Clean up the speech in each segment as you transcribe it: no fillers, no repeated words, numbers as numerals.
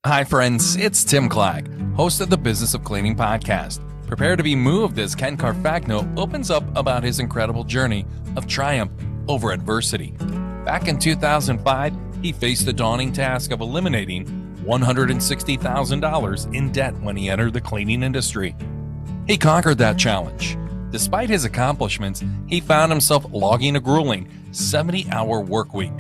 Hi, friends. It's Tim Clack, host of the Business of Cleaning podcast. Prepare to be moved as Ken Carfagno opens up about his incredible journey of triumph over adversity. Back in 2005, he faced the daunting task of eliminating $160,000 in debt when he entered the cleaning industry. He conquered that challenge. Despite his accomplishments, he found himself logging a grueling 70-hour work week.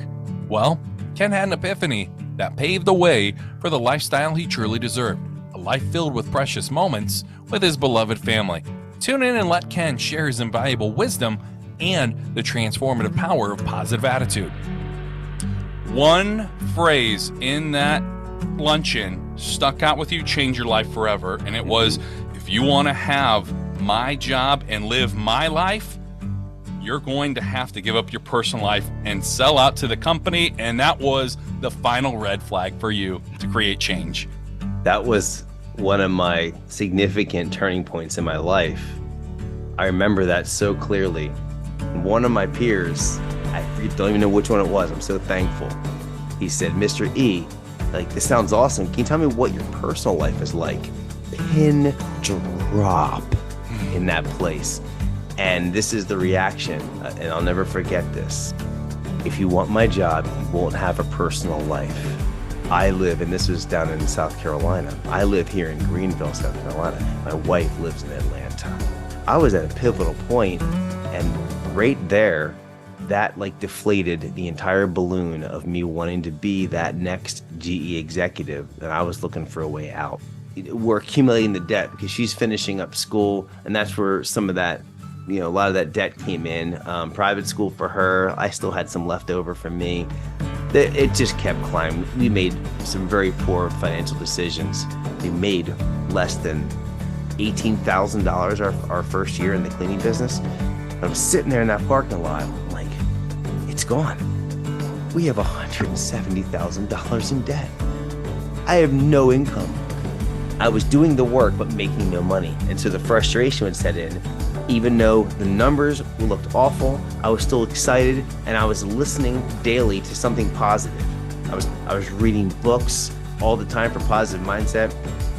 Well, Ken had an epiphany that paved the way for the lifestyle he truly deserved, a life filled with precious moments with his beloved family. Tune in and let Ken share his invaluable wisdom and the transformative power of positive attitude. One phrase in that luncheon stuck out with you, changed your life forever, and it was, if you want to have my job and live my life, you're going to have to give up your personal life and sell out to the company. And that was the final red flag for you to create change. That was one of my significant turning points in my life. I remember that so clearly. One of my peers, I don't even know which one it was, I'm so thankful. He said, "Mr. E, this sounds awesome. Can you tell me what your personal life is like?" Pin drop in that place. And this is the reaction, and I'll never forget this. "If you want my job, you won't have a personal life. I live," and this was down in South Carolina. "I live here in Greenville, South Carolina. My wife lives in Atlanta." I was at a pivotal point, and right there, that deflated the entire balloon of me wanting to be that next GE executive, and I was looking for a way out. We're accumulating the debt because she's finishing up school, and that's where some of that, a lot of that debt came in. Private school for her, I still had some left over for me. It just kept climbing. We made some very poor financial decisions. We made less than $18,000 our first year in the cleaning business. I'm sitting there in that parking lot, I'm like, it's gone. We have $170,000 in debt. I have no income. I was doing the work, but making no money. And so the frustration would set in. Even though the numbers looked awful, I was still excited, and I was listening daily to something positive. I was reading books all the time for positive mindset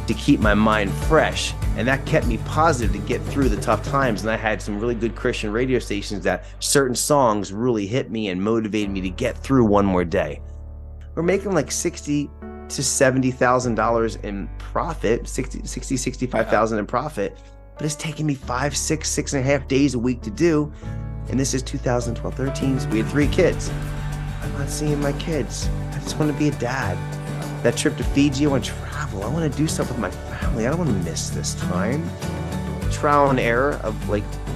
to keep my mind fresh, and that kept me positive to get through the tough times. And I had some really good Christian radio stations that certain songs really hit me and motivated me to get through one more day. We're making $60,000 to $70,000 in profit, 65,000 in profit. But it's taking me 5, 6, 6.5 days a week to do. And this is 2012, 13, so we had 3 kids. I'm not seeing my kids. I just want to be a dad. That trip to Fiji, I want to travel. I want to do stuff with my family. I don't want to miss this time. Trial and error of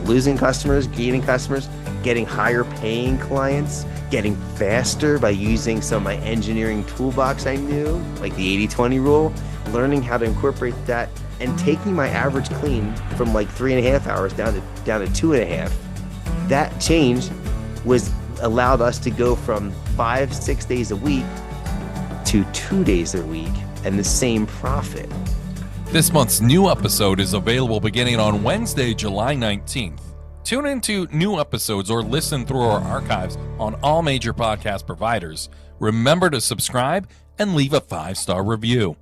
losing customers, gaining customers, getting higher paying clients, getting faster by using some of my engineering toolbox I knew, like the 80-20 rule, learning how to incorporate that, and taking my average clean from 3.5 hours down to 2.5. That change allowed us to go from 5, 6 days a week to 2 days a week and the same profit. This month's new episode is available beginning on Wednesday, July 19th. Tune into new episodes or listen through our archives on all major podcast providers. Remember to subscribe and leave a 5-star review.